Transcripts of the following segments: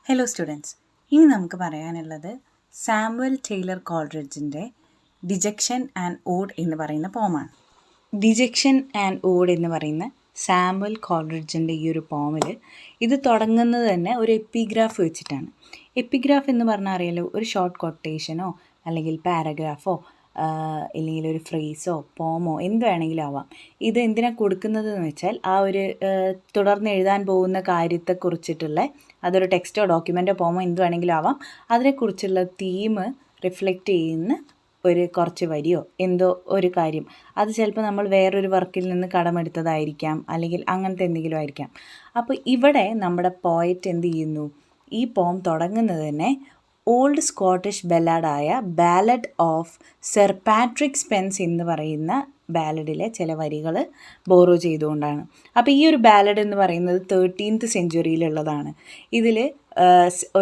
Hello students, ഇനി നമുക്ക് പറയാനുള്ളത് സാമുവൽ ടൈലർ കോൾറിഡ്ജിൻ്റെ ഡിജക്ഷൻ ആൻഡ് ഓഡ് എന്ന് പറയുന്ന പോമാണ്. ഡിജക്ഷൻ ആൻഡ് ഓഡ് എന്ന് പറയുന്ന സാമുവൽ കോൾറിഡ്ജിൻ്റെ ഈ ഒരു പോമിൽ ഇത് തുടങ്ങുന്നത് തന്നെ ഒരു എപ്പിഗ്രാഫ് വെച്ചിട്ടാണ്. എപ്പിഗ്രാഫ് എന്ന് പറഞ്ഞാൽ അറിയാലോ, ഒരു ഷോർട്ട് കൊട്ടേഷനോ അല്ലെങ്കിൽ പാരഗ്രാഫോ അല്ലെങ്കിൽ ഒരു ഫ്രേസോ പോമോ എന്ത് വേണമെങ്കിലും ആവാം. ഇത് എന്തിനാണ് കൊടുക്കുന്നതെന്ന് വെച്ചാൽ ആ ഒരു തുടർന്ന് എഴുതാൻ പോകുന്ന കാര്യത്തെക്കുറിച്ചിട്ടുള്ള അതൊരു ടെക്സ്റ്റോ ഡോക്യുമെൻറ്റോ പോമോ എന്ത് വേണമെങ്കിലും ആവാം, അതിനെക്കുറിച്ചുള്ള തീം റിഫ്ലക്റ്റ് ചെയ്യുന്ന ഒരു കുറച്ച് വരിയോ എന്തോ ഒരു കാര്യം, അത് ചിലപ്പോൾ നമ്മൾ വേറൊരു വർക്കിൽ നിന്ന് കടമെടുത്തതായിരിക്കാം, അല്ലെങ്കിൽ അങ്ങനത്തെ എന്തെങ്കിലും ആയിരിക്കാം. അപ്പോൾ ഇവിടെ നമ്മുടെ പോയറ്റ് എന്ത് ചെയ്യുന്നു, ഈ പോം തുടങ്ങുന്നത് തന്നെ ഓൾഡ് സ്കോട്ടിഷ് ബല്ലാഡായ ballad of sir Patrick Spens എന്ന് പറയുന്ന ബാലഡിലെ ചില വരികൾ ബോറോ ചെയ്തുകൊണ്ടാണ്. അപ്പോൾ ഈ ഒരു ബാലഡ് എന്ന് പറയുന്നത് 13th സെഞ്ച്വറിയിലുള്ളതാണ്. ഇതിൽ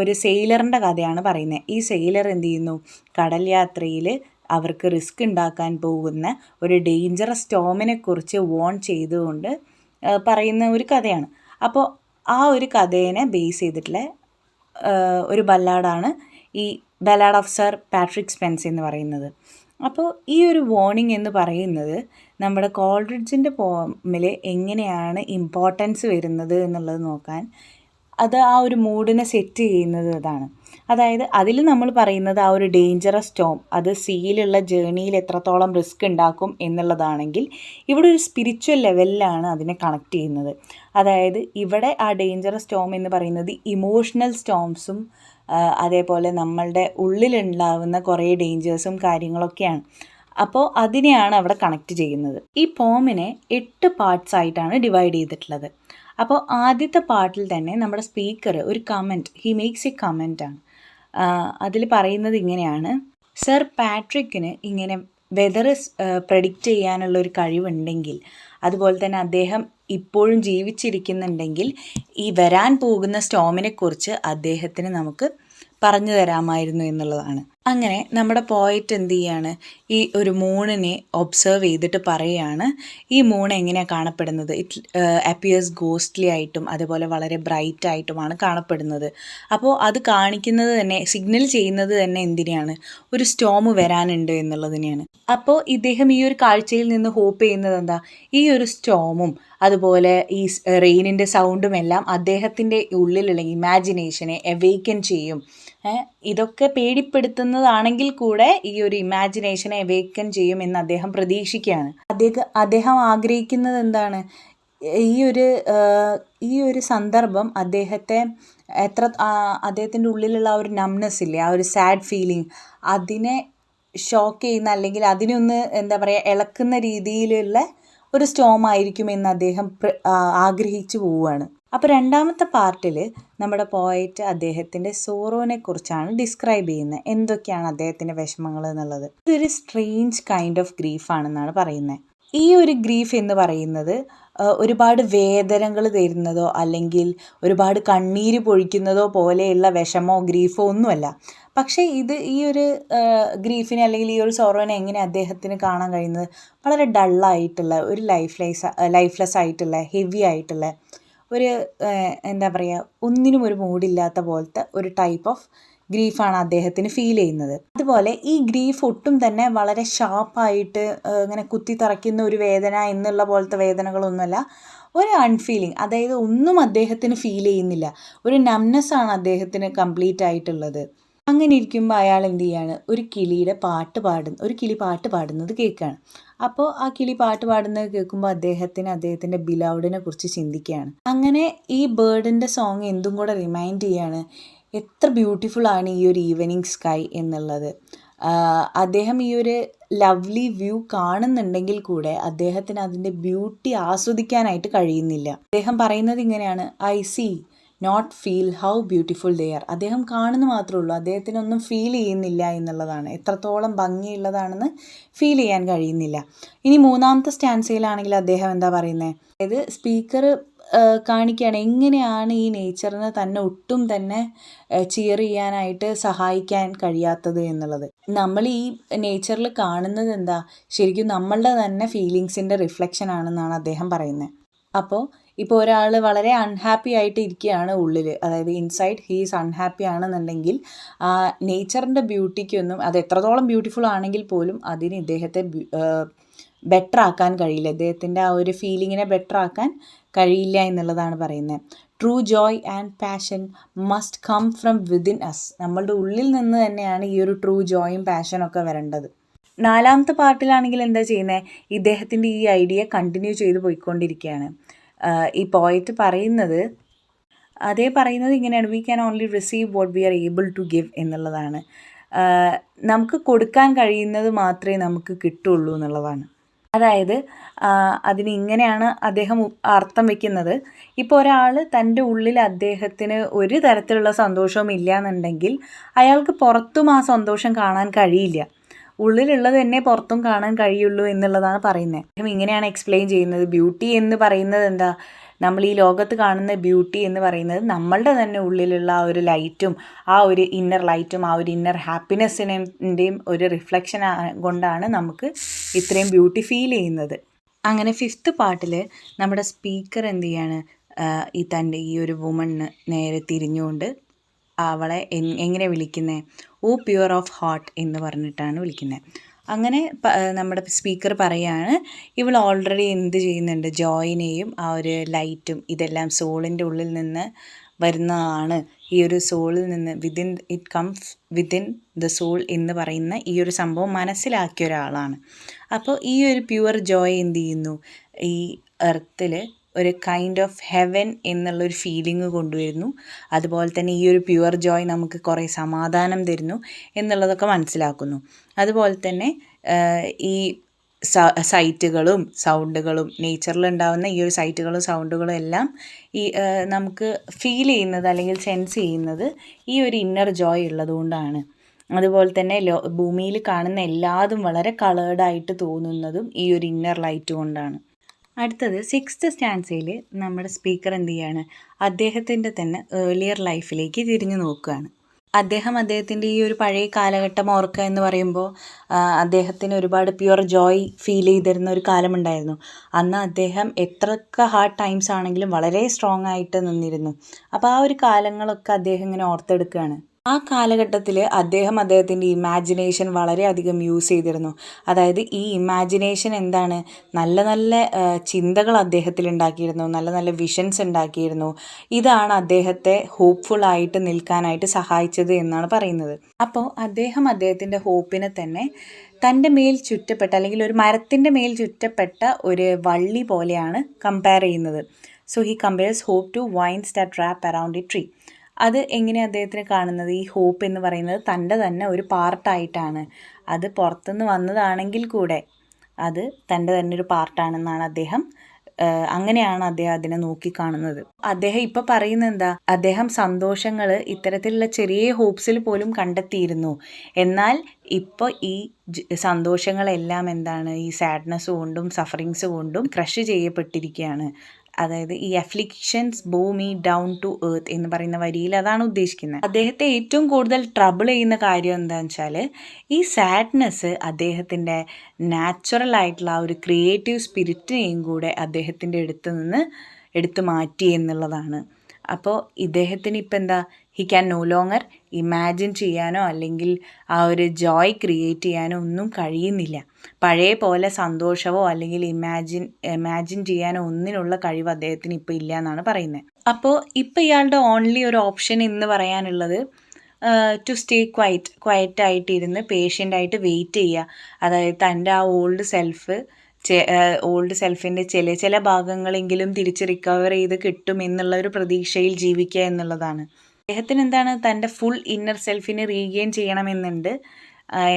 ഒരു സെയിലറിൻ്റെ കഥയാണ് പറയുന്നത്. ഈ സെയിലർ എന്ത് ചെയ്യുന്നു, കടൽ യാത്രയിൽ അവർക്ക് റിസ്ക് ഉണ്ടാക്കാൻ പോകുന്ന ഒരു ഡേഞ്ചറസ് സ്റ്റോമിനെ കുറിച്ച് വോൺ ചെയ്തുകൊണ്ട് പറയുന്ന ഒരു കഥയാണ്. അപ്പോൾ ആ ഒരു കഥേനെ ബേസ് ചെയ്തിട്ടുള്ള ഒരു ബല്ലാഡാണ് ഈ ballad of sir Patrick Spens എന്ന് പറയുന്നത്. അപ്പോൾ ഈ ഒരു വാർണിംഗ് എന്ന് പറയുന്നത് നമ്മുടെ കോൾറിഡ്ജിൻ്റെ പോമിൽ എങ്ങനെയാണ് ഇമ്പോർട്ടൻസ് വരുന്നത് എന്നുള്ളത് നോക്കാൻ അത് ആ ഒരു മൂഡിനെ സെറ്റ് ചെയ്യുന്നത് അതാണ്. അതായത് അതിൽ നമ്മൾ പറയുന്നത് ആ ഒരു ഡേഞ്ചറസ് സ്റ്റോം, അത് സീയിലുള്ള ജേണിയിൽ എത്രത്തോളം റിസ്ക് ഉണ്ടാക്കും എന്നുള്ളതാണെങ്കിൽ, ഇവിടെ ഒരു സ്പിരിച്വൽ ലെവലിലാണ് അതിനെ കണക്ട് ചെയ്യുന്നത്. അതായത് ഇവിടെ ആ ഡേഞ്ചറസ് സ്റ്റോം എന്ന് പറയുന്നത് ഇമോഷണൽ സ്റ്റോംസും അതേപോലെ നമ്മളുടെ ഉള്ളിലുണ്ടാവുന്ന കുറേ ഡേഞ്ചേഴ്സും കാര്യങ്ങളൊക്കെയാണ്. അപ്പോൾ അതിനെയാണ് അവിടെ കണക്ട് ചെയ്യുന്നത്. ഈ പോമിനെ 8 പാർട്സ് ആയിട്ടാണ് ഡിവൈഡ് ചെയ്തിട്ടുള്ളത്. അപ്പോൾ ആദ്യത്തെ പാർട്ടിൽ തന്നെ നമ്മുടെ സ്പീക്കർ ഒരു comment, he makes A comment ആണ്. അതിൽ പറയുന്നത് ഇങ്ങനെയാണ്: സർ പാട്രിക്കിന് ഇങ്ങനെ വെതർ പ്രെഡിക്റ്റ് ചെയ്യാനുള്ളൊരു കഴിവുണ്ടെങ്കിൽ, അതുപോലെ തന്നെ അദ്ദേഹം ഇപ്പോഴും ജീവിച്ചിരിക്കുന്നുണ്ടെങ്കിൽ, ഈ വരാൻ പോകുന്ന സ്റ്റോമിനെക്കുറിച്ച് അദ്ദേഹത്തിന് നമുക്ക് പറഞ്ഞു തരാമായിരുന്നു എന്നുള്ളതാണ്. അങ്ങനെ നമ്മുടെ പോയറ്റ് എന്ത് ചെയ്യാണ്, ഈ ഒരു മൂണിനെ ഒബ്സർവ് ചെയ്തിട്ട് പറയുകയാണ്, ഈ മൂൺ എങ്ങനെയാണ് കാണപ്പെടുന്നത്, ഇറ്റ് അപ്പിയേഴ്സ് ഗോസ്റ്റ്ലി ആയിട്ടും അതുപോലെ വളരെ ബ്രൈറ്റ് ആയിട്ടുമാണ് കാണപ്പെടുന്നത്. അപ്പോൾ അത് കാണിക്കുന്നത് തന്നെ, സിഗ്നൽ ചെയ്യുന്നത് തന്നെ എന്തിനെയാണ്, ഒരു സ്റ്റോം വരാനുണ്ട് എന്നുള്ളതിനെയാണ്. അപ്പോൾ ഇദ്ദേഹം ഈ ഒരു കാഴ്ചയിൽ നിന്ന് ഹോപ്പ് ചെയ്യുന്നത് എന്താ, ഈ ഒരു സ്റ്റോമും അതുപോലെ ഈ റെയിനിൻ്റെ സൗണ്ടും എല്ലാം അദ്ദേഹത്തിൻ്റെ ഉള്ളിലുള്ള ഇമാജിനേഷനെ എവേക്കൻ ചെയ്യും. ഇതൊക്കെ പേടിപ്പെടുത്തുന്നതാണെങ്കിൽ കൂടെ ഈ ഒരു ഇമാജിനേഷനെ എവേക്കൻ ചെയ്യും എന്ന് അദ്ദേഹം പ്രതീക്ഷിക്കുകയാണ്. അദ്ദേഹം ആഗ്രഹിക്കുന്നത് എന്താണ്, ഈ ഒരു സന്ദർഭം അദ്ദേഹത്തിൻ്റെ ഉള്ളിലുള്ള ആ ഒരു നംനെസ് ഇല്ലേ, ആ ഒരു സാഡ് ഫീലിംഗ്, അതിനെ ഷോക്ക് ചെയ്യുന്ന അല്ലെങ്കിൽ അതിനൊന്ന് എന്താ പറയുക ഇളക്കുന്ന രീതിയിലുള്ള ഒരു സ്റ്റോം ആയിരിക്കുമെന്ന് അദ്ദേഹം ആഗ്രഹിച്ചു പോവുകയാണ്. അപ്പോൾ രണ്ടാമത്തെ പാർട്ടിൽ നമ്മുടെ പോയറ്റ് അദ്ദേഹത്തിൻ്റെ സോറോനെ കുറിച്ചാണ് ഡിസ്ക്രൈബ് ചെയ്യുന്നത്, എന്തൊക്കെയാണ് അദ്ദേഹത്തിൻ്റെ വിഷമങ്ങൾ എന്നുള്ളത്. ഇതൊരു സ്ട്രേഞ്ച് കൈൻഡ് ഓഫ് ഗ്രീഫാണെന്നാണ് പറയുന്നത്. ഈ ഒരു ഗ്രീഫ് എന്ന് പറയുന്നത് ഒരുപാട് വേദനകൾ തരുന്നതോ അല്ലെങ്കിൽ ഒരുപാട് കണ്ണീര് പൊഴിക്കുന്നതോ പോലെയുള്ള വിഷമോ ഗ്രീഫോ ഒന്നുമല്ല. പക്ഷേ ഈ ഒരു ഗ്രീഫിനെ അല്ലെങ്കിൽ ഈ ഒരു സോറോനെ എങ്ങനെ അദ്ദേഹത്തിന് കാണാൻ കഴിയുന്നത്, വളരെ ഡള്ളായിട്ടുള്ള ഒരു ലൈഫ്ലെസ് ആയിട്ടുള്ള ഹെവി ആയിട്ടുള്ള ഒരു എന്താ പറയുക, ഒന്നിനും ഒരു മൂഡില്ലാത്ത പോലത്തെ ഒരു ടൈപ്പ് ഓഫ് ഗ്രീഫാണ് അദ്ദേഹത്തിന് ഫീൽ ചെയ്യുന്നത്. അതുപോലെ ഈ ഗ്രീഫ് ഒട്ടും തന്നെ വളരെ ഷാർപ്പായിട്ട് ഇങ്ങനെ കുത്തി തറയ്ക്കുന്ന ഒരു വേദന എന്നുള്ള പോലത്തെ വേദനകളൊന്നുമല്ല, ഒരു അൺഫീലിംഗ്, അതായത് ഒന്നും അദ്ദേഹത്തിന് ഫീൽ ചെയ്യുന്നില്ല, ഒരു നംനെസ്സാണ് അദ്ദേഹത്തിന് കംപ്ലീറ്റ് ആയിട്ടുള്ളത്. അങ്ങനെ ഇരിക്കുമ്പോൾ അയാൾ എന്ത് ചെയ്യാണ്, ഒരു കിളി പാട്ട് പാടുന്നത് കേൾക്കുകയാണ്. അപ്പോൾ ആ കിളി പാട്ട് പാടുന്നത് കേൾക്കുമ്പോൾ അദ്ദേഹത്തിൻ്റെ ബിലൗഡിനെ കുറിച്ച് ചിന്തിക്കുകയാണ്. അങ്ങനെ ഈ ബേർഡിൻ്റെ സോങ് എന്തും കൂടെ റിമൈൻഡ് ചെയ്യാണ്, എത്ര ബ്യൂട്ടിഫുൾ ആണ് ഈ ഒരു ഈവനിങ് സ്കൈ എന്നുള്ളത്. അദ്ദേഹം ഈ ഒരു ലവ്ലി വ്യൂ കാണുന്നുണ്ടെങ്കിൽ കൂടെ അദ്ദേഹത്തിന് അതിൻ്റെ ബ്യൂട്ടി ആസ്വദിക്കാനായിട്ട് കഴിയുന്നില്ല. അദ്ദേഹം പറയുന്നത് ഇങ്ങനെയാണ്: I see not feel how beautiful they are. അദ്ദേഹം കാണുന്നു മാത്രമേ ഉള്ളൂ, അദ്ദേഹത്തിനൊന്നും ഫീൽ ചെയ്യുന്നില്ല എന്നുള്ളതാണ്, എത്രത്തോളം ഭംഗിയുള്ളതാണെന്ന് ഫീൽ ചെയ്യാൻ കഴിയുന്നില്ല. ഇനി മൂന്നാമത്തെ സ്റ്റാൻസയിലാണെങ്കിൽ അദ്ദേഹം എന്താ പറയുന്നത്, അതായത് സ്പീക്കർ കാണിക്കുകയാണ് എങ്ങനെയാണ് ഈ നേച്ചറിന് തന്നെ ഒട്ടും തന്നെ ചിയർ ചെയ്യാനായിട്ട് സഹായിക്കാൻ കഴിയാത്തത് എന്നുള്ളത്. നമ്മൾ ഈ നേച്ചറിൽ കാണുന്നത് എന്താ, ശരിക്കും നമ്മളുടെ തന്നെ ഫീലിങ്സിൻ്റെ റിഫ്ലക്ഷൻ ആണെന്നാണ് അദ്ദേഹം പറയുന്നത്. അപ്പോൾ ഇപ്പോൾ ഒരാൾ വളരെ അൺഹാപ്പി ആയിട്ട് ഇരിക്കുകയാണ് ഉള്ളിൽ, അതായത് ഇൻസൈഡ് ഹീസ് അൺഹാപ്പി ആണെന്നുണ്ടെങ്കിൽ നേച്ചറിൻ്റെ ബ്യൂട്ടിക്കൊന്നും, അത് എത്രത്തോളം ബ്യൂട്ടിഫുൾ ആണെങ്കിൽ പോലും അതിന് ഇദ്ദേഹത്തെ ബെറ്റർ ആക്കാൻ കഴിയില്ല, ഇദ്ദേഹത്തിൻ്റെ ആ ഒരു ഫീലിങ്ങിനെ ബെറ്റർ ആക്കാൻ കഴിയില്ല എന്നുള്ളതാണ് പറയുന്നത്. True joy and passion must come from within us. നമ്മളുടെ ഉള്ളിൽ നിന്ന് തന്നെയാണ് ഈ ഒരു ട്രൂ ജോയും പാഷനും ഒക്കെ വരേണ്ടത്. 4ാമത്തെ പാർട്ടിലാണെങ്കിൽ എന്താ ചെയ്യുന്നത്, ഇദ്ദേഹത്തിൻ്റെ ഈ ഐഡിയ കണ്ടിന്യൂ ചെയ്ത് പോയിക്കൊണ്ടിരിക്കുകയാണ്. ഈ പോയറ്റ് പറയുന്നത് ഇങ്ങനെയാണ്: we can only receive what we are able to give എന്നുള്ളതാണ്. നമുക്ക് കൊടുക്കാൻ കഴിയുന്നത് മാത്രമേ നമുക്ക് കിട്ടുള്ളൂ എന്നുള്ളതാണ്. അതായത് അതിന് ഇങ്ങനെയാണ് അദ്ദേഹം അർത്ഥം വയ്ക്കുന്നത്. ഇപ്പോൾ ഒരാൾ തൻ്റെ ഉള്ളിൽ അദ്ദേഹത്തിന് ഒരു തരത്തിലുള്ള സന്തോഷവും ഇല്ല എന്നുണ്ടെങ്കിൽ അയാൾക്ക് പുറത്തും ആ സന്തോഷം കാണാൻ കഴിയില്ല. ഉള്ളിലുള്ളത് തന്നെ പുറത്തും കാണാൻ കഴിയുള്ളൂ എന്നുള്ളതാണ് പറയുന്നത്. അദ്ദേഹം ഇങ്ങനെയാണ് എക്സ്പ്ലെയിൻ ചെയ്യുന്നത്. ബ്യൂട്ടി എന്ന് പറയുന്നത് എന്താ, നമ്മൾ ഈ ലോകത്ത് കാണുന്ന ബ്യൂട്ടി എന്ന് പറയുന്നത് നമ്മളുടെ തന്നെ ഉള്ളിലുള്ള ആ ഒരു ലൈറ്റും ആ ഒരു ഇന്നർ ലൈറ്റും ആ ഒരു ഇന്നർ ഹാപ്പിനെസ്സിൻ്റെയും ഒരു റിഫ്ലക്ഷൻ കൊണ്ടാണ് നമുക്ക് ഇത്രയും ബ്യൂട്ടി ഫീൽ ചെയ്യുന്നത്. അങ്ങനെ 5th പാർട്ടിൽ നമ്മുടെ സ്പീക്കർ എന്ത് ചെയ്യാണ്, തൻ്റെ ഈ ഒരു വുമണിന് നേരെ തിരിഞ്ഞുകൊണ്ട് അവളെ എങ്ങനെ വിളിക്കുന്നത്, ഓ പ്യുവർ ഓഫ് ഹാർട്ട് എന്ന് പറഞ്ഞിട്ടാണ് വിളിക്കുന്നത്. അങ്ങനെ നമ്മുടെ സ്പീക്കർ പറയാണ്, ഇവൾ ഓൾറെഡി എന്ത് ചെയ്യുന്നുണ്ട്, ജോയിനെയും ആ ഒരു ലൈറ്റും ഇതെല്ലാം സോളിൻ്റെ ഉള്ളിൽ നിന്ന് വരുന്നതാണ്. ഈ ഒരു സോളിൽ നിന്ന് it comes within the soul എന്ന് പറയുന്ന ഈ ഒരു സംഭവം മനസ്സിലാക്കിയ ഒരാളാണ്. അപ്പോൾ ഈ ഒരു പ്യുവർ ജോയ് എന്ത് ചെയ്യുന്നു, ഈ എർത്തിൽ ഒരു കൈൻഡ് ഓഫ് ഹെവൻ എന്നുള്ളൊരു ഫീലിംഗ് കൊണ്ടുവരുന്നു. അതുപോലെ തന്നെ ഈ ഒരു പ്യുവർ ജോയ് നമുക്ക് കുറേ സമാധാനം തരുന്നു എന്നുള്ളതൊക്കെ മനസ്സിലാക്കുന്നു. അതുപോലെ തന്നെ ഈ സൈറ്റുകളും സൗണ്ടുകളും നേച്ചറിലുണ്ടാകുന്ന ഈ ഒരു സൈറ്റുകളും സൗണ്ടുകളും എല്ലാം ഈ നമുക്ക് ഫീൽ ചെയ്യുന്നത് അല്ലെങ്കിൽ സെൻസ് ചെയ്യുന്നത് ഈ ഒരു ഇന്നർ ജോയ് ഉള്ളതുകൊണ്ടാണ്. അതുപോലെ തന്നെ ഭൂമിയിൽ കാണുന്ന എല്ലാതും വളരെ കളേർഡായിട്ട് തോന്നുന്നതും ഈ ഒരു ഇന്നർ ലൈറ്റ് കൊണ്ടാണ്. അടുത്തത് 6th സ്റ്റാൻസയിൽ നമ്മുടെ സ്പീക്കർ എന്ത് ചെയ്യാണ്, അദ്ദേഹത്തിൻ്റെ തന്നെ ഏർലിയർ ലൈഫിലേക്ക് തിരിഞ്ഞു നോക്കുകയാണ്. അദ്ദേഹത്തിൻ്റെ ഈ ഒരു പഴയ കാലഘട്ടം ഓർക്കുക എന്ന് പറയുമ്പോൾ അദ്ദേഹത്തിന് ഒരുപാട് പ്യുവർ ജോയ് ഫീൽ ചെയ്തിരുന്ന ഒരു കാലമുണ്ടായിരുന്നു. അന്ന് അദ്ദേഹം എത്രയൊക്കെ ഹാർഡ് ടൈംസ് ആണെങ്കിലും വളരെ സ്ട്രോങ് ആയിട്ട് നിന്നിരുന്നു. അപ്പോൾ ആ ഒരു കാലങ്ങളൊക്കെ അദ്ദേഹം ഇങ്ങനെ ഓർത്തെടുക്കുകയാണ്. ആ കാലഘട്ടത്തിൽ അദ്ദേഹത്തിൻ്റെ ഇമാജിനേഷൻ വളരെയധികം യൂസ് ചെയ്തിരുന്നു. അതായത് ഈ ഇമാജിനേഷൻ എന്താണ്, നല്ല നല്ല ചിന്തകൾ അദ്ദേഹത്തിൽ ഉണ്ടാക്കിയിരുന്നു, നല്ല നല്ല വിഷൻസ് ഉണ്ടാക്കിയിരുന്നു. ഇതാണ് അദ്ദേഹത്തെ ഹോപ്പ്ഫുള്ളായിട്ട് നിൽക്കാനായിട്ട് സഹായിച്ചത് എന്നാണ് പറയുന്നത്. അപ്പോൾ അദ്ദേഹത്തിൻ്റെ ഹോപ്പിനെ തന്നെ തൻ്റെ മേൽ ചുറ്റപ്പെട്ട അല്ലെങ്കിൽ ഒരു മരത്തിൻ്റെ മേൽ ചുറ്റപ്പെട്ട ഒരു വള്ളി പോലെയാണ് കമ്പയർ ചെയ്യുന്നത്. So he compares hope to vines that wrap around a tree. അത് എങ്ങനെ അദ്ദേഹത്തിന് കാണുന്നത്, ഈ ഹോപ്പ് എന്ന് പറയുന്നത് തൻ്റെ തന്നെ ഒരു പാർട്ടായിട്ടാണ്. അത് പുറത്തുനിന്ന് വന്നതാണെങ്കിൽ കൂടെ അത് തൻ്റെ തന്നെ ഒരു പാർട്ടാണെന്നാണ് അങ്ങനെയാണ് അദ്ദേഹം അതിനെ നോക്കിക്കാണുന്നത്. അദ്ദേഹം ഇപ്പോൾ പറയുന്നത് എന്താ, അദ്ദേഹം സന്തോഷങ്ങൾ ഇത്തരത്തിലുള്ള ചെറിയ ഹോപ്സിൽ പോലും കണ്ടെത്തിയിരുന്നു. എന്നാൽ ഇപ്പോൾ ഈ സന്തോഷങ്ങളെല്ലാം എന്താണ്, ഈ സാഡ്നെസ് കൊണ്ടും സഫറിങ്സ് കൊണ്ടും ക്രഷ് ചെയ്യപ്പെട്ടിരിക്കുകയാണ്. അതായത് ഈ അഫ്ലിക്ഷൻസ് ബോ മീ ഡൗൺ ടു എർത്ത് എന്ന് പറയുന്ന വരിയിൽ അതാണ് ഉദ്ദേശിക്കുന്നത്. അദ്ദേഹത്തെ ഏറ്റവും കൂടുതൽ ട്രബിൾ ചെയ്യുന്ന കാര്യം എന്താണെന്ന് വെച്ചാൽ ഈ സാഡ്നെസ് അദ്ദേഹത്തിൻ്റെ നാച്ചുറൽ ആയിട്ടുള്ള ആ ഒരു ക്രിയേറ്റീവ് സ്പിരിറ്റിനെയും കൂടെ അദ്ദേഹത്തിൻ്റെ എടുത്തു മാറ്റി എന്നുള്ളതാണ്. അപ്പോൾ ഇദ്ദേഹത്തിന് ഇപ്പം എന്താ, he can no longer imagine ചെയ്യാനോ അല്ലെങ്കിൽ ആ ഒരു ജോയ് ക്രിയേറ്റ് ചെയ്യാനോ ഒന്നും കഴിയുന്നില്ല. പഴയ പോലെ സന്തോഷമോ അല്ലെങ്കിൽ ഇമാജിൻ ചെയ്യാനോ ഒന്നിനുള്ള കഴിവ് അദ്ദേഹത്തിന് ഇപ്പോൾ ഇല്ല എന്നാണ് പറയുന്നത്. അപ്പോൾ ഇപ്പോൾ ഇയാളുടെ ഓൺലി ഒരു ഓപ്ഷൻ എന്ന് പറയാനുള്ളത് ടു സ്റ്റേ ക്വയറ്റായിട്ടിരുന്ന് പേഷ്യൻ്റായിട്ട് വെയിറ്റ് ചെയ്യുക. അതായത് തൻ്റെ ആ ഓൾഡ് സെൽഫിൻ്റെ ചില ഭാഗങ്ങളെങ്കിലും തിരിച്ച് റിക്കവർ ചെയ്ത് കിട്ടും എന്നുള്ള ഒരു പ്രതീക്ഷയിൽ ജീവിക്കുക എന്നുള്ളതാണ്. അദ്ദേഹത്തിന് എന്താണ്, തൻ്റെ ഫുൾ ഇന്നർ സെൽഫിനെ റീഗെയിൻ ചെയ്യണമെന്നുണ്ട്.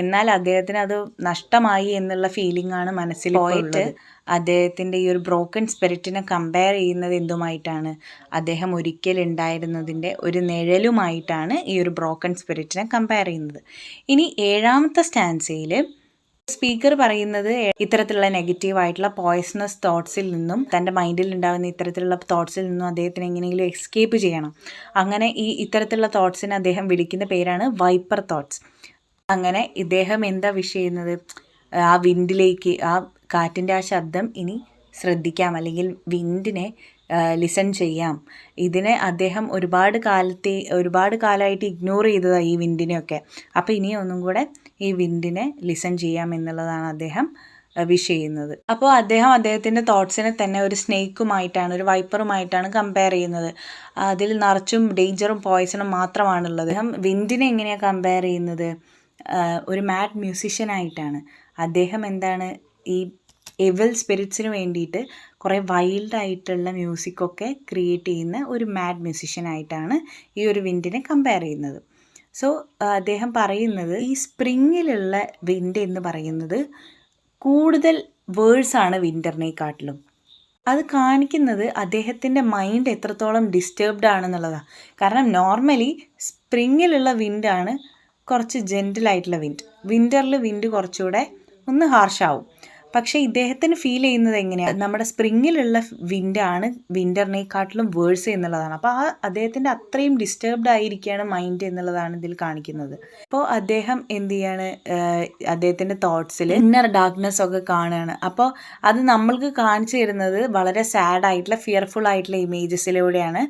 എന്നാൽ അദ്ദേഹത്തിന് അത് നഷ്ടമായി എന്നുള്ള ഫീലിംഗ് ആണ് മനസ്സിൽ പോയിട്ട് അദ്ദേഹത്തിൻ്റെ ഈ ഒരു ബ്രോക്കൺ സ്പിരിറ്റിനെ കമ്പയർ ചെയ്യുന്നത് എന്തുമായിട്ടാണ്, അദ്ദേഹം ഒരിക്കൽ ഉണ്ടായിരുന്നതിൻ്റെ ഒരു നിഴലുമായിട്ടാണ് ഈ ഒരു ബ്രോക്കൺ സ്പിരിറ്റിനെ കമ്പയർ ചെയ്യുന്നത്. ഇനി 7ാമത്തെ സ്റ്റാൻസയിൽ സ്പീക്കർ പറയുന്നത് ഇത്തരത്തിലുള്ള നെഗറ്റീവായിട്ടുള്ള പോയ്സണസ് തോട്ട്സിൽ നിന്നും തൻ്റെ മൈൻഡിൽ ഉണ്ടാകുന്ന ഇത്തരത്തിലുള്ള തോട്ട്സിൽ നിന്നും അദ്ദേഹത്തിന് എങ്ങനെയെങ്കിലും എസ്കേപ്പ് ചെയ്യണം. അങ്ങനെ ഇത്തരത്തിലുള്ള തോട്ട്സിനെ അദ്ദേഹം വിളിക്കുന്ന പേരാണ് വൈപ്പർ തോട്ട്സ്. അങ്ങനെ ഇദ്ദേഹം എന്താ വിഷ് ചെയ്യുന്നത്, ആ വിൻഡിലേക്ക്, ആ കാറ്റിൻ്റെ ആ ശബ്ദം ഇനി ശ്രദ്ധിക്കാം, അല്ലെങ്കിൽ വിൻഡിനെ ലിസൺ ചെയ്യാം. ഇതിനെ അദ്ദേഹം ഒരുപാട് കാലമായിട്ട് ഇഗ്നോർ ചെയ്തതാണ് ഈ വിൻഡിനെയൊക്കെ. അപ്പോൾ ഇനി ഒന്നും കൂടെ ഈ വിൻഡിനെ ലിസൺ ചെയ്യാം എന്നുള്ളതാണ് അദ്ദേഹം വിഷ് ചെയ്യുന്നത്. അപ്പോൾ അദ്ദേഹത്തിൻ്റെ തോട്ട്സിനെ തന്നെ ഒരു സ്നേക്കുമായിട്ടാണ്, ഒരു വൈപ്പറുമായിട്ടാണ് കമ്പയർ ചെയ്യുന്നത്. അതിൽ നിറച്ചും ഡേഞ്ചറും പോയ്സണും മാത്രമാണുള്ളത്. അദ്ദേഹം വിൻഡിനെ എങ്ങനെയാണ് കമ്പയർ ചെയ്യുന്നത്? ഒരു മാഡ് മ്യൂസിഷ്യനായിട്ടാണ്. അദ്ദേഹം എന്താണ്, ഈ എവിൽ സ്പിരിറ്റ്സിന് വേണ്ടിയിട്ട് കുറേ വൈൽഡായിട്ടുള്ള മ്യൂസിക്കൊക്കെ ക്രിയേറ്റ് ചെയ്യുന്ന ഒരു മാഡ് മ്യൂസിഷ്യനായിട്ടാണ് ഈ ഒരു വിൻഡിനെ കമ്പയർ ചെയ്യുന്നത്. സോ അദ്ദേഹം പറയുന്നത് ഈ സ്പ്രിങ്ങിലുള്ള വിൻഡ് എന്ന് പറയുന്നത് കൂടുതൽ വേഴ്സാണ് വിൻ്ററിനെക്കാട്ടിലും. അത് കാണിക്കുന്നത് അദ്ദേഹത്തിൻ്റെ മൈൻഡ് എത്രത്തോളം ഡിസ്റ്റർബ്ഡ് ആണെന്നുള്ളതാണ്. കാരണം നോർമലി സ്പ്രിങ്ങിലുള്ള വിൻഡാണ് കുറച്ച് ജെൻറ്റിലായിട്ടുള്ള വിൻഡ്. വിൻ്ററിൽ വിൻഡ് കുറച്ചുകൂടെ ഒന്ന് ഹാർഷാവും. പക്ഷേ ഇദ്ദേഹത്തിന് ഫീൽ ചെയ്യുന്നത് എങ്ങനെയാണ്, നമ്മുടെ സ്പ്രിങ്ങിലുള്ള വിൻഡാണ് വിൻ്ററിനെക്കാട്ടിലും വേഴ്സ് എന്നുള്ളതാണ്. അപ്പോൾ അദ്ദേഹത്തിൻ്റെ അത്രയും ഡിസ്റ്റർബ്ഡ് ആയിരിക്കുകയാണ് മൈൻഡ് എന്നുള്ളതാണ് ഇതിൽ കാണിക്കുന്നത്. അപ്പോൾ അദ്ദേഹം എന്ത് ചെയ്യാണ്, അദ്ദേഹത്തിൻ്റെ തോട്ട്സിൽ ഇന്നർ ഡാർക്ക്നെസ് ഒക്കെ കാണുകയാണ്. അപ്പോൾ അത് നമ്മൾക്ക് കാണിച്ചു തരുന്നത് വളരെ സാഡായിട്ടുള്ള ഫിയർഫുൾ ആയിട്ടുള്ള ഇമേജസിലൂടെയാണ്.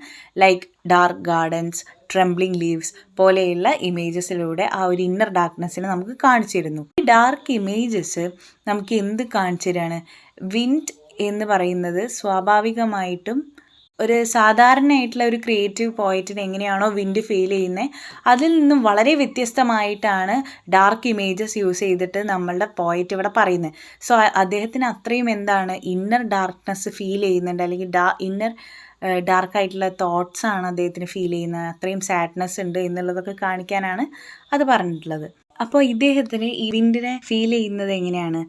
Like dark gardens, trembling leaves പോലെയുള്ള ഇമേജസിലൂടെ ആ ഒരു ഇന്നർ ഡാർക്ക്നെസ്സിനെ നമുക്ക് കാണിച്ചു തരുന്നു. ഈ ഡാർക്ക് ഇമേജസ് നമുക്ക് എന്ത് കാണിച്ചു തരാണ്? വിൻഡ് എന്ന് പറയുന്നത് സ്വാഭാവികമായിട്ടും ഒരു സാധാരണയായിട്ടുള്ള ഒരു ക്രിയേറ്റീവ് പോയറ്റിന് എങ്ങനെയാണോ വിൻഡ് ഫീൽ ചെയ്യുന്നത്, അതിൽ നിന്നും വളരെ വ്യത്യസ്തമായിട്ടാണ് ഡാർക്ക് ഇമേജസ് യൂസ് ചെയ്തിട്ട് നമ്മളുടെ പോയറ്റ് ഇവിടെ പറയുന്നത്. സോ അദ്ദേഹത്തിന് അത്രയും എന്താണ്, ഇന്നർ ഡാർക്ക്നെസ് ഫീൽ ചെയ്യുന്നുണ്ട്, അല്ലെങ്കിൽ ഇന്നർ ഡാർക്കായിട്ടുള്ള തോട്ട്സാണ് അദ്ദേഹത്തിന് ഫീൽ ചെയ്യുന്നത്, അത്രയും സാഡ്നെസ് ഉണ്ട് എന്നുള്ളതൊക്കെ കാണിക്കാനാണ് അത് പറഞ്ഞിട്ടുള്ളത്. അപ്പോൾ ഇദ്ദേഹത്തിന് ഈ വിൻഡിനെ ഫീൽ ചെയ്യുന്നത് എങ്ങനെയാണ്?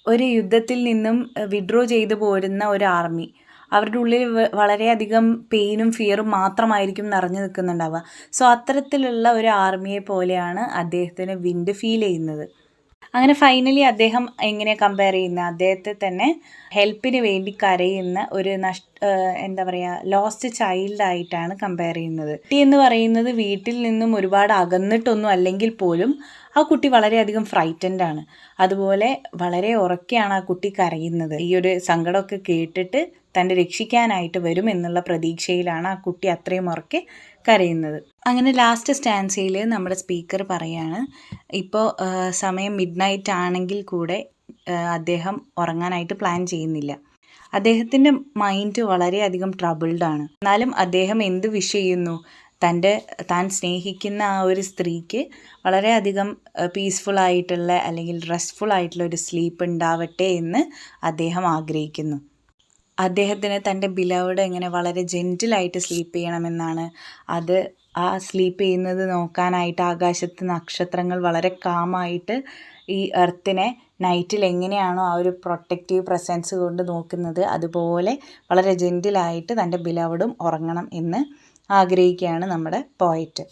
ഒരു യുദ്ധത്തിൽ നിന്നും വിഡ്രോ ചെയ്തു പോരുന്ന ഒരു ആർമി, അവരുടെ ഉള്ളിൽ വളരെയധികം പെയിനും ഫിയറും മാത്രമായിരിക്കും നിറഞ്ഞു നിൽക്കുന്നുണ്ടാവുക. സോ അത്തരത്തിലുള്ള ഒരു ആർമിയെ പോലെയാണ് അദ്ദേഹത്തിന് വിൻഡ് ഫീൽ ചെയ്യുന്നത്. അങ്ങനെ ഫൈനലി അദ്ദേഹം എങ്ങനെയാണ് കമ്പയർ ചെയ്യുന്നത്? അദ്ദേഹത്തെ തന്നെ ഹെൽപ്പിന് വേണ്ടി കരയുന്ന ഒരു എന്താ പറയുക, ലോസ്റ്റ് ചൈൽഡായിട്ടാണ് കമ്പയർ ചെയ്യുന്നത്. കുട്ടി എന്ന് പറയുന്നത് വീട്ടിൽ നിന്നും ഒരുപാട് അകന്നിട്ടൊന്നും അല്ലെങ്കിൽ പോലും ആ കുട്ടി വളരെയധികം ഫ്രൈറ്റൻഡ് ആണ്. അതുപോലെ വളരെ ഉറക്കെയാണ് ആ കുട്ടി കരയുന്നത്. ഈ ഒരു സങ്കടമൊക്കെ കേട്ടിട്ട് തന്നെ രക്ഷിക്കാനായിട്ട് വരും എന്നുള്ള പ്രതീക്ഷയിലാണ് ആ കുട്ടി അത്രയും ഉറക്കെ കരയുന്നത്. അങ്ങനെ ലാസ്റ്റ് സ്റ്റാൻസയിൽ നമ്മുടെ സ്പീക്കർ പറയാണ്, ഇപ്പോൾ സമയം മിഡ് നൈറ്റ് ആണെങ്കിൽ കൂടെ അദ്ദേഹം ഉറങ്ങാനായിട്ട് പ്ലാൻ ചെയ്യുന്നില്ല. അദ്ദേഹത്തിൻ്റെ മൈൻഡ് വളരെയധികം ട്രബിൾഡാണ്. എന്നാലും അദ്ദേഹം എന്ത് വിഷ് ചെയ്യുന്നു? താൻ സ്നേഹിക്കുന്ന ആ ഒരു സ്ത്രീക്ക് വളരെയധികം പീസ്ഫുൾ ആയിട്ടുള്ള അല്ലെങ്കിൽ റെസ്റ്റ്ഫുൾ ആയിട്ടുള്ള ഒരു സ്ലീപ്പ് ഉണ്ടാവട്ടെ എന്ന് അദ്ദേഹം ആഗ്രഹിക്കുന്നു. അദ്ദേഹത്തിന് തൻ്റെ ബിലവഡ് എങ്ങനെ വളരെ ജെൻറ്റിലായിട്ട് സ്ലീപ്പ് ചെയ്യണമെന്നാണ്. ആ സ്ലീപ്പ് ചെയ്യുന്നത് നോക്കാനായിട്ട് ആകാശത്ത് നക്ഷത്രങ്ങൾ വളരെ കാമായിട്ട് ഈ എർത്തിനെ നൈറ്റിൽ എങ്ങനെയാണോ ആ ഒരു പ്രൊട്ടക്റ്റീവ് പ്രസൻസ് കൊണ്ട് നോക്കുന്നത്, അതുപോലെ വളരെ ജെൻറ്റിലായിട്ട് തൻ്റെ ബിലവഡും ഉറങ്ങണം എന്ന് ആഗ്രഹിക്കുകയാണ് നമ്മുടെ പോയറ്റ്.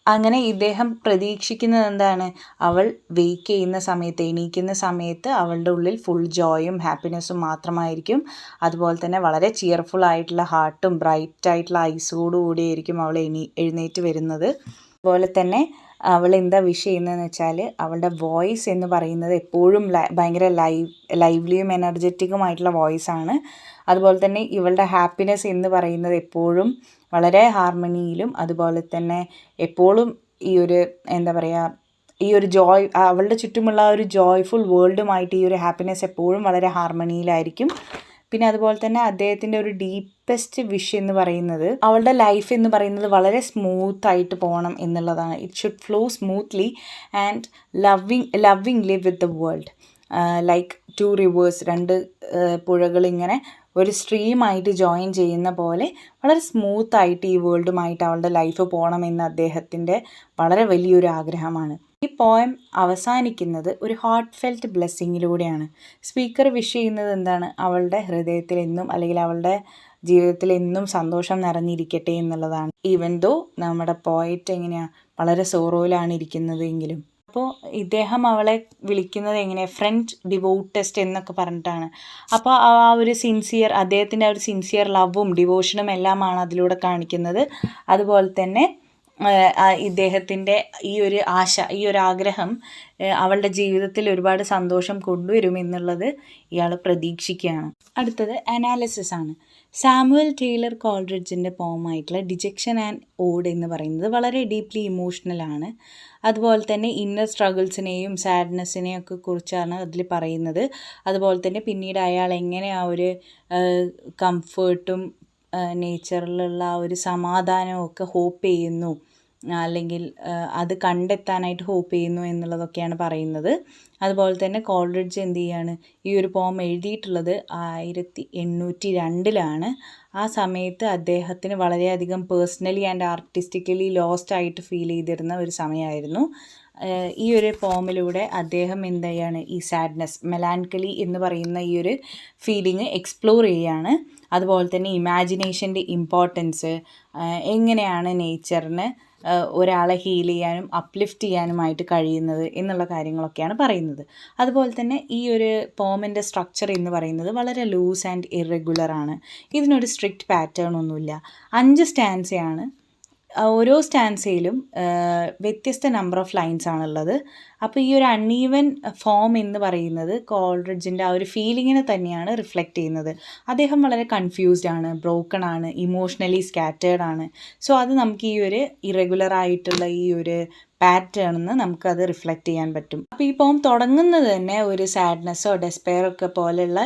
അങ്ങനെ ഇദ്ദേഹം പ്രതീക്ഷിക്കുന്നത് എന്താണ്? അവൾ വെയ്ക്ക് ചെയ്യുന്ന സമയത്ത്, എണീക്കുന്ന സമയത്ത് അവളുടെ ഉള്ളിൽ ഫുൾ ജോയും ഹാപ്പിനെസ്സും മാത്രമായിരിക്കും. അതുപോലെ തന്നെ വളരെ ചിയർഫുൾ ആയിട്ടുള്ള ഹാർട്ടും ബ്രൈറ്റ് ആയിട്ടുള്ള ഐസോടുകൂടിയായിരിക്കും അവൾ എഴുന്നേറ്റ് വരുന്നത്. അതുപോലെ തന്നെ അവൾ എന്താ വിഷ് ചെയ്യുന്നതെന്ന് വെച്ചാൽ അവളുടെ വോയിസ് എന്ന് പറയുന്നത് എപ്പോഴും ഭയങ്കര ലൈവ്ലിയും എനർജറ്റിക്കുമായിട്ടുള്ള വോയിസാണ്. അതുപോലെ തന്നെ ഇവളുടെ ഹാപ്പിനെസ് എന്ന് പറയുന്നത് എപ്പോഴും വളരെ ഹാർമണിയിലും, അതുപോലെ തന്നെ എപ്പോഴും ഈ ഒരു എന്താ പറയുക, ഈ ഒരു അവളുടെ ചുറ്റുമുള്ള ഒരു ജോയ്ഫുൾ വേൾഡുമായിട്ട് ഈ ഒരു ഹാപ്പിനെസ് എപ്പോഴും വളരെ ഹാർമണിയിലായിരിക്കും. പിന്നെ അതുപോലെ തന്നെ അദ്ദേഹത്തിൻ്റെ ഒരു ഡീപ്പസ്റ്റ് വിഷ് എന്ന് പറയുന്നത് അവളുടെ ലൈഫ് എന്ന് പറയുന്നത് വളരെ സ്മൂത്തായിട്ട് പോകണം എന്നുള്ളതാണ്. It should flow smoothly and lovingly with the world. Like 2 rivers, 2 പുഴകളിങ്ങനെ ഒരു സ്ട്രീമായിട്ട് ജോയിൻ ചെയ്യുന്ന പോലെ വളരെ സ്മൂത്തായിട്ട് ഈ വേൾഡുമായിട്ട് അവളുടെ ലൈഫ് പോകണമെന്ന് അദ്ദേഹത്തിൻ്റെ വളരെ വലിയൊരു ആഗ്രഹമാണ്. ഈ പോയം അവസാനിക്കുന്നത് ഒരു ഹാർട്ട് ഫെൽറ്റ് ബ്ലെസ്സിങ്ങിലൂടെയാണ്. സ്പീക്കർ വിഷ് ചെയ്യുന്നത് എന്താണ്? അവളുടെ ഹൃദയത്തിൽ എന്നും അല്ലെങ്കിൽ അവളുടെ ജീവിതത്തിൽ എന്നും സന്തോഷം നിറഞ്ഞിരിക്കട്ടെ എന്നുള്ളതാണ്. ഈവൻ ദോ നമ്മുടെ പോയറ്റ് എങ്ങനെയാണ് വളരെ സോറോയിലാണ് ഇരിക്കുന്നത് എങ്കിലും. അപ്പോൾ ഇദ്ദേഹം അവളെ വിളിക്കുന്നത് എങ്ങനെയാണ്? ഫ്രണ്ട് ഡിവോട്ടസ്റ്റ് എന്നൊക്കെ പറഞ്ഞിട്ടാണ്. അപ്പോൾ ആ ഒരു അദ്ദേഹത്തിൻ്റെ ആ ഒരു സിൻസിയർ ലവും ഡിവോഷനും എല്ലാമാണ് അതിലൂടെ കാണിക്കുന്നത്. അതുപോലെ തന്നെ ഇദ്ദേഹത്തിൻ്റെ ഈ ഒരു ആശ, ഈ ഒരു ആഗ്രഹം അവളുടെ ജീവിതത്തിൽ ഒരുപാട് സന്തോഷം കൊണ്ടുവരുമെന്നുള്ളത് ഇയാൾ പ്രതീക്ഷിക്കുകയാണ്. അടുത്തത് അനാലിസിസ് ആണ്. സാമുവൽ ടൈലർ കോൾറിഡ്ജിൻ്റെ പോമായിട്ടുള്ള ഡിജക്ഷൻ ആൻഡ് ഓഡ് എന്ന് പറയുന്നത് വളരെ ഡീപ്ലി ഇമോഷണലാണ്. അതുപോലെ തന്നെ ഇന്നർ സ്ട്രഗിൾസിനെയും സാഡ്നെസ്സിനെയും ഒക്കെ കുറിച്ചാണ് അതിൽ പറയുന്നത്. അതുപോലെ തന്നെ പിന്നീട് അയാൾ എങ്ങനെ ആ ഒരു കംഫേർട്ടും നേച്ചറിലുള്ള ആ ഒരു സമാധാനവും ഒക്കെ ഹോപ്പ് ചെയ്യുന്നു, അല്ലെങ്കിൽ അത് കണ്ടെത്താനായിട്ട് ഹോപ്പ് ചെയ്യുന്നു എന്നുള്ളതൊക്കെയാണ് പറയുന്നത്. അതുപോലെ തന്നെ കോൾറിഡ്ജ് എന്ത് ചെയ്യാണ്, ഈ ഒരു പോം എഴുതിയിട്ടുള്ളത് 1802 ആ സമയത്ത് അദ്ദേഹത്തിന് വളരെയധികം പേഴ്സണലി ആൻഡ് ആർട്ടിസ്റ്റിക്കലി ലോസ്റ്റ് ആയിട്ട് ഫീൽ ചെയ്തിരുന്ന ഒരു സമയമായിരുന്നു. ഈ ഒരു പോമിലൂടെ അദ്ദേഹം എന്ത് ചെയ്യാണ്, ഈ സാഡ്നെസ്, മെലാൻക്കലി എന്ന് പറയുന്ന ഈ ഒരു ഫീലിംഗ് എക്സ്പ്ലോർ ചെയ്യുകയാണ്. അതുപോലെ തന്നെ ഇമാജിനേഷൻ്റെ ഇമ്പോർട്ടൻസ്, എങ്ങനെയാണ് നേച്ചറിന് ഒരാളെ ഹീൽ ചെയ്യാനും അപ്ലിഫ്റ്റ് ചെയ്യാനുമായിട്ട് കഴിയുന്നത് എന്നുള്ള കാര്യങ്ങളൊക്കെയാണ് പറയുന്നത്. അതുപോലെ തന്നെ ഈ ഒരു പോമിൻ്റെ സ്ട്രക്ചർ എന്ന് പറയുന്നത് വളരെ ലൂസ് ആൻഡ് ഇറഗുലർ ആണ്. ഇതിനൊരു സ്ട്രിക്റ്റ് പാറ്റേൺ ഒന്നുമില്ല. 5 സ്റ്റാൻസയാണ്. ഓരോ സ്റ്റാൻസയിലും വ്യത്യസ്ത നമ്പർ ഓഫ് ലൈൻസ് ആണുള്ളത്. അപ്പോൾ ഈ ഒരു അൺഈവൻ ഫോം എന്ന് പറയുന്നത് കോൾറിഡ്ജിൻ്റെ ആ ഒരു ഫീലിങ്ങിനെ തന്നെയാണ് റിഫ്ലക്റ്റ് ചെയ്യുന്നത്. അദ്ദേഹം വളരെ കൺഫ്യൂസ്ഡ് ആണ്, ബ്രോക്കൺ ആണ്, ഇമോഷണലി സ്കാറ്റേർഡ് ആണ്. സോ അത് നമുക്ക് ഈ ഒരു ഇറഗുലർ ആയിട്ടുള്ള ഈ ഒരു പാറ്റേണിന്ന് നമുക്കത് റിഫ്ലക്റ്റ് ചെയ്യാൻ പറ്റും. അപ്പോൾ ഈ പോം തുടങ്ങുന്നത് തന്നെ ഒരു സാഡ്നെസ്സോ ഡെസ്പെയറോ ഒക്കെ പോലെയുള്ള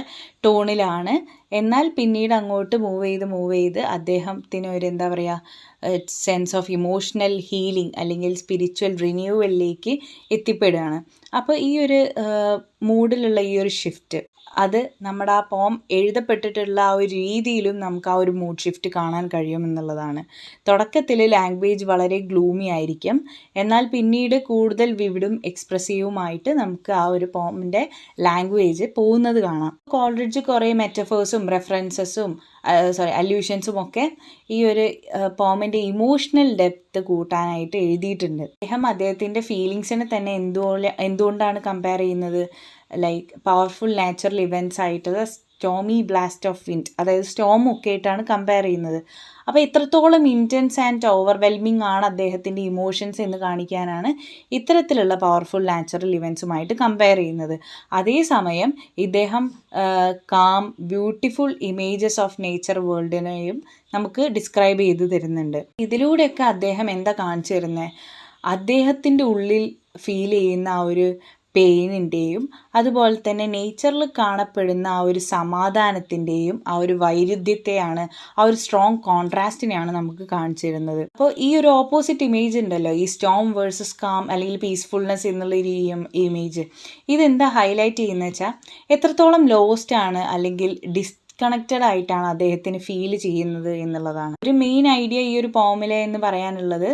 ടോണിലാണ്. എന്നാൽ പിന്നീട് അങ്ങോട്ട് മൂവ് ചെയ്ത് അദ്ദേഹത്തിന് ഒരു എന്താ പറയുക, സെൻസ് ഓഫ് ഇമോഷണൽ ഹീലിംഗ് അല്ലെങ്കിൽ സ്പിരിച്വൽ റിന്യൂവലിലേക്ക് എത്തിപ്പെടുകയാണ്. അപ്പോൾ ഈ ഒരു മൂഡിലുള്ള ഈ ഒരു ഷിഫ്റ്റ്, അത് നമ്മുടെ ആ പോം എഴുതപ്പെട്ടിട്ടുള്ള ആ ഒരു രീതിയിലും നമുക്ക് ആ ഒരു മൂഡ് ഷിഫ്റ്റ് കാണാൻ കഴിയും എന്നുള്ളതാണ്. തുടക്കത്തിൽ ലാംഗ്വേജ് വളരെ ഗ്ലൂമി ആയിരിക്കും, എന്നാൽ പിന്നീട് കൂടുതൽ വിവിഡും എക്സ്പ്രസീവുമായിട്ട് നമുക്ക് ആ ഒരു പോമിൻ്റെ ലാംഗ്വേജ് പോകുന്നത് കാണാം. കോൾറിഡ്ജ് കുറേ മെറ്റഫേഴ്സും റെഫറൻസസും അല്യൂഷൻസും ഒക്കെ ഈ ഒരു പോമിൻ്റെ ഇമോഷണൽ ഡെപ്ത് കൂട്ടാനായിട്ട് എഴുതിയിട്ടുണ്ട്. അദ്ദേഹത്തിൻ്റെ ഫീലിങ്സിനെ തന്നെ എന്തുകൊണ്ടാണ് കമ്പയർ ചെയ്യുന്നത്, ലൈക്ക് പവർഫുൾ നാച്ചുറൽ ഇവൻറ്റ്സ് ആയിട്ടുള്ള സ്റ്റോമി ബ്ലാസ്റ്റ് ഓഫ് വിൻഡ്, അതായത് സ്റ്റോം ഒക്കെ ആയിട്ടാണ് കമ്പയർ ചെയ്യുന്നത്. അപ്പോൾ എത്രത്തോളം ഇൻറ്റൻസ് ആൻഡ് ഓവർവെൽമിംഗ് ആണ് അദ്ദേഹത്തിൻ്റെ ഇമോഷൻസ് എന്ന് കാണിക്കാനാണ് ഇത്തരത്തിലുള്ള പവർഫുൾ നാച്ചുറൽ ഇവൻറ്റ്സുമായിട്ട് കമ്പയർ ചെയ്യുന്നത്. അതേസമയം ഇദ്ദേഹം calm beautiful images of nature വേൾഡിനെയും നമുക്ക് ഡിസ്ക്രൈബ് ചെയ്ത് തരുന്നുണ്ട്. ഇതിലൂടെയൊക്കെ അദ്ദേഹം എന്താ കാണിച്ചു തരുന്നത്, അദ്ദേഹത്തിൻ്റെ ഉള്ളിൽ ഫീൽ ചെയ്യുന്ന ആ ഒരു പെയിനിൻ്റെയും അതുപോലെ തന്നെ നേച്ചറിൽ കാണപ്പെടുന്ന ആ ഒരു സമാധാനത്തിൻ്റെയും ആ ഒരു വൈരുദ്ധ്യത്തെയാണ്, ആ ഒരു സ്ട്രോങ് കോൺട്രാസ്റ്റിനെയാണ് നമുക്ക് കാണിച്ചു തരുന്നത്. അപ്പോൾ ഈ ഒരു ഓപ്പോസിറ്റ് ഇമേജ് ഉണ്ടല്ലോ, ഈ സ്റ്റോം വേഴ്സസ് കാം അല്ലെങ്കിൽ പീസ്ഫുൾനെസ് എന്നുള്ള ഒരു ഇമേജ്, ഇതെന്താ ഹൈലൈറ്റ് ചെയ്യുന്നത് വെച്ചാൽ എത്രത്തോളം ലോസ്റ്റ് ആണ് അല്ലെങ്കിൽ ഡിസ്കണക്റ്റഡ് ആയിട്ടാണ് അദ്ദേഹത്തിന് ഫീൽ ചെയ്യുന്നത് എന്നുള്ളതാണ്. ഒരു മെയിൻ ഐഡിയ ഈ ഒരു പോമിലെ എന്ന് പറയാനുള്ളത്,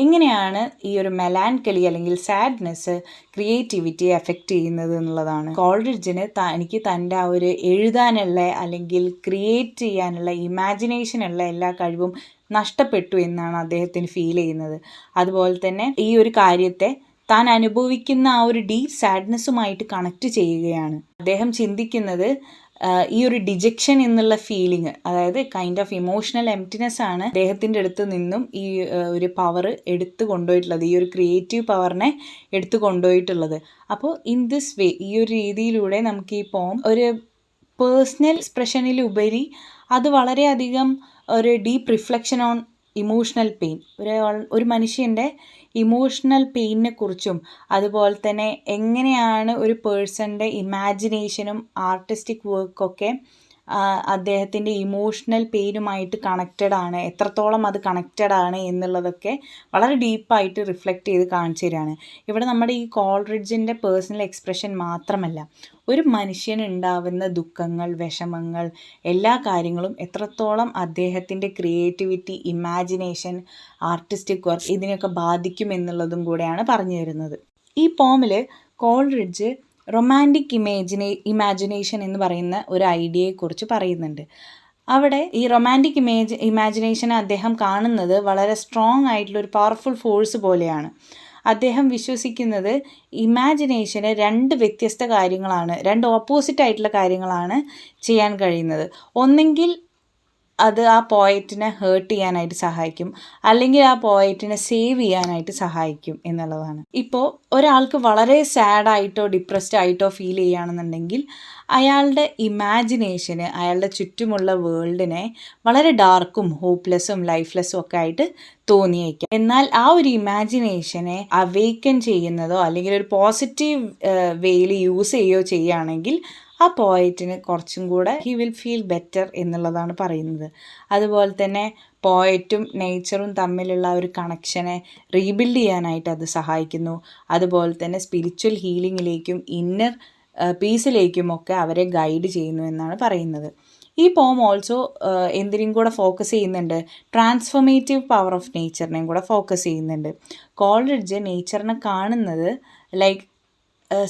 എങ്ങനെയാണ് ഈ ഒരു മെലാൻക്കലി അല്ലെങ്കിൽ സാഡ്നെസ് ക്രിയേറ്റിവിറ്റിയെ എഫക്റ്റ് ചെയ്യുന്നത് എന്നുള്ളതാണ്. കോൾറിഡ്ജിന് എനിക്ക് തൻ്റെ ആ ഒരു എഴുതാനുള്ള അല്ലെങ്കിൽ ക്രിയേറ്റ് ചെയ്യാനുള്ള ഇമാജിനേഷനുള്ള എല്ലാ കഴിവും നഷ്ടപ്പെട്ടു എന്നാണ് അദ്ദേഹത്തിന് ഫീൽ ചെയ്യുന്നത്. അതുപോലെ തന്നെ ഈ ഒരു കാര്യത്തെ താൻ അനുഭവിക്കുന്ന ആ ഒരു ഡീപ്പ് സാഡ്നെസ്സുമായിട്ട് കണക്റ്റ് ചെയ്യുകയാണ്. അദ്ദേഹം ചിന്തിക്കുന്നത് ഈ ഒരു ഡിജക്ഷൻ എന്നുള്ള ഫീലിംഗ്, അതായത് കൈൻഡ് ഓഫ് ഇമോഷണൽ എംപ്റ്റിനെസ് ആണ് അദ്ദേഹത്തിൻ്റെ അടുത്ത് നിന്നും ഈ ഒരു പവർ എടുത്തു കൊണ്ടുപോയിട്ടുള്ളത്, ഈ ഒരു ക്രിയേറ്റീവ് പവറിനെ എടുത്തു കൊണ്ടുപോയിട്ടുള്ളത്. അപ്പോൾ ഇൻ ദിസ് വേ, ഈ ഒരു രീതിയിലൂടെ നമുക്ക് ഈ പോം ഒരു പേഴ്സണൽ എക്സ്പ്രഷനിലുപരി അത് വളരെയധികം ഒരു deep reflection on emotional pain, ഒരു മനുഷ്യൻ്റെ ഇമോഷണൽ പെയിനിനെ കുറിച്ചും അതുപോലെ തന്നെ എങ്ങനെയാണ് ഒരു പേഴ്സൻ്റെ ഇമാജിനേഷനും ആർട്ടിസ്റ്റിക് വർക്കൊക്കെ അദ്ദേഹത്തിൻ്റെ ഇമോഷണൽ പെയിനുമായിട്ട് കണക്റ്റഡ് ആണ്, എത്രത്തോളം അത് കണക്റ്റഡ് ആണ് എന്നുള്ളതൊക്കെ വളരെ ഡീപ്പായിട്ട് റിഫ്ലക്റ്റ് ചെയ്ത് കാണിച്ചു തരികയാണ്. ഇവിടെ നമ്മുടെ ഈ കോൾറിഡ്ജിൻ്റെ പേഴ്സണൽ എക്സ്പ്രഷൻ മാത്രമല്ല, ഒരു മനുഷ്യന് ഉണ്ടാവുന്ന ദുഃഖങ്ങൾ, വിഷമങ്ങൾ, എല്ലാ കാര്യങ്ങളും എത്രത്തോളം അദ്ദേഹത്തിൻ്റെ ക്രിയേറ്റിവിറ്റി, ഇമാജിനേഷൻ, ആർട്ടിസ്റ്റിക് വർക്ക് ഇതിനെയൊക്കെ ബാധിക്കും എന്നുള്ളതും കൂടെയാണ് പറഞ്ഞു തരുന്നത്. ഈ പോമിൽ കോൾറിഡ്ജ് റൊമാൻറ്റിക് ഇമാജിനേഷൻ എന്ന് പറയുന്ന ഒരു ഐഡിയയെക്കുറിച്ച് പറയുന്നുണ്ട്. അവിടെ ഈ റൊമാൻറ്റിക് ഇമാജിനേഷനെ അദ്ദേഹം കാണുന്നത് വളരെ സ്ട്രോങ് ആയിട്ടുള്ള ഒരു പവർഫുൾ ഫോഴ്സ് പോലെയാണ്. അദ്ദേഹം വിശ്വസിക്കുന്നത് ഇമാജിനേഷന് 2 വ്യത്യസ്ത കാര്യങ്ങളാണ്, 2 ഓപ്പോസിറ്റ് ആയിട്ടുള്ള കാര്യങ്ങളാണ് ചെയ്യാൻ കഴിയുന്നത്. ഒന്നെങ്കിൽ അത് ആ പോയറ്റിനെ ഹേർട്ട് ചെയ്യാനായിട്ട് സഹായിക്കും, അല്ലെങ്കിൽ ആ പോയറ്റിനെ സേവ് ചെയ്യാനായിട്ട് സഹായിക്കും എന്നുള്ളതാണ്. ഇപ്പോൾ ഒരാൾക്ക് വളരെ സാഡായിട്ടോ ഡിപ്രസ്ഡ് ആയിട്ടോ ഫീൽ ചെയ്യുകയാണെന്നുണ്ടെങ്കിൽ അയാളുടെ ഇമാജിനേഷന് അയാളുടെ ചുറ്റുമുള്ള വേൾഡിനെ വളരെ ഡാർക്കും ഹോപ്പ്ലെസ്സും ലൈഫ്ലെസ്സും ഒക്കെ ആയിട്ട് തോന്നിയേക്കാം. എന്നാൽ ആ ഒരു ഇമാജിനേഷനെ അവേക്കൻ ചെയ്യുന്നതോ അല്ലെങ്കിൽ ഒരു പോസിറ്റീവ് വേയിൽ യൂസ് ചെയ്യുകയോ ചെയ്യുകയാണെങ്കിൽ ആ പോയറ്റിന് കുറച്ചും കൂടെ ഹി വിൽ ഫീൽ ബെറ്റർ എന്നുള്ളതാണ് പറയുന്നത്. അതുപോലെ തന്നെ പോയറ്റും നേച്ചറും തമ്മിലുള്ള ഒരു കണക്ഷനെ റീബിൽഡ് ചെയ്യാനായിട്ട് അത് സഹായിക്കുന്നു. അതുപോലെ തന്നെ സ്പിരിച്വൽ ഹീലിങ്ങിലേക്കും ഇന്നർ പീസിലേക്കുമൊക്കെ അവരെ ഗൈഡ് ചെയ്യുന്നു എന്നാണ് പറയുന്നത്. ഈ പോം ഓൾസോ എന്തിനും കൂടെ ഫോക്കസ് ചെയ്യുന്നുണ്ട്, ട്രാൻസ്ഫോർമേറ്റീവ് പവർ ഓഫ് നേച്ചറിനെയും കൂടെ ഫോക്കസ് ചെയ്യുന്നുണ്ട്. കോൾറിഡ്ജ് നേച്ചറിനെ കാണുന്നത് like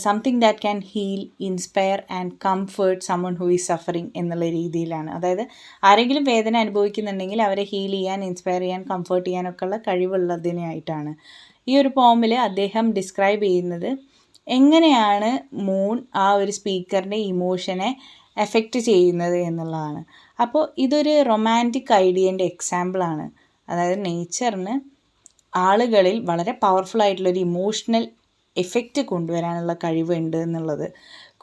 something that can heal, inspire and comfort someone who is suffering എന്നുള്ള രീതിയിലാണ്. അതായത് ആരെങ്കിലും വേദന അനുഭവിക്കുന്നുണ്ടെങ്കിൽ അവരെ ഹീൽ ചെയ്യാൻ, ഇൻസ്പയർ ചെയ്യാൻ, കംഫേർട്ട് ചെയ്യാനൊക്കെ ഉള്ള കഴിവുള്ളതിനായിട്ടാണ്. ഈ ഒരു പോമിൽ അദ്ദേഹം ഡിസ്ക്രൈബ് ചെയ്യുന്നത് എങ്ങനെയാണ് മൂൺ ആ ഒരു സ്പീക്കറിൻ്റെ ഇമോഷനെ എഫക്റ്റ് ചെയ്യുന്നത് എന്നുള്ളതാണ്. അപ്പോൾ ഇതൊരു റൊമാൻറ്റിക് ഐഡിയേൻ്റെ എക്സാമ്പിളാണ്. അതായത് നേച്ചറിന് ആളുകളിൽ വളരെ പവർഫുൾ ആയിട്ടുള്ളൊരു ഇമോഷണൽ എഫക്റ്റ് കൊണ്ടുവരാനുള്ള കഴിവുണ്ട് എന്നുള്ളത്.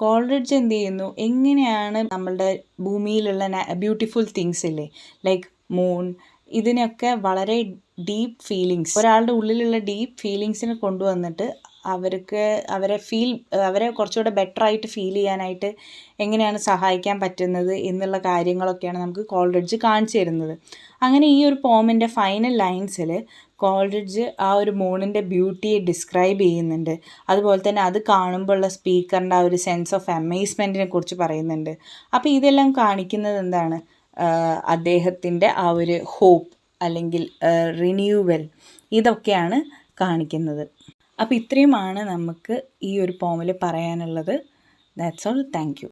കോൾറിഡ്ജ് എന്ത് ചെയ്യുന്നു, എങ്ങനെയാണ് നമ്മളുടെ ഭൂമിയിലുള്ള ബ്യൂട്ടിഫുൾ തിങ്സ് ഇല്ലേ, ലൈക്ക് മൂൺ, ഇതിനൊക്കെ വളരെ ഡീപ്പ് ഫീലിങ്സ്, ഒരാളുടെ ഉള്ളിലുള്ള ഡീപ്പ് ഫീലിങ്സിനെ കൊണ്ടുവന്നിട്ട് അവരെ കുറച്ചുകൂടെ ബെറ്റർ ആയിട്ട് ഫീൽ ചെയ്യാനായിട്ട് എങ്ങനെയാണ് സഹായിക്കാൻ പറ്റുന്നത് എന്നുള്ള കാര്യങ്ങളൊക്കെയാണ് നമുക്ക് കോൾറിഡ്ജ് കാണിച്ചു തരുന്നത്. അങ്ങനെ ഈ ഒരു പോമിൻ്റെ ഫൈനൽ ലൈൻസിൽ കോൾറിഡ്ജ് ആ ഒരു മൂണിൻ്റെ ബ്യൂട്ടിയെ ഡിസ്ക്രൈബ് ചെയ്യുന്നുണ്ട്. അതുപോലെ തന്നെ അത് കാണുമ്പോഴുള്ള സ്പീക്കറിൻ്റെ ആ ഒരു സെൻസ് ഓഫ് അമേസ്മെൻറ്റിനെ കുറിച്ച് പറയുന്നുണ്ട്. അപ്പോൾ ഇതെല്ലാം കാണിക്കുന്നത് എന്താണ്, അദ്ദേഹത്തിൻ്റെ ആ ഒരു ഹോപ്പ് അല്ലെങ്കിൽ റിന്യൂവൽ, ഇതൊക്കെയാണ് കാണിക്കുന്നത്. അപ്പോൾ ഇത്രയുമാണ് നമുക്ക് ഈ ഒരു പോമിൽ പറയാനുള്ളത്. That's all. Thank you.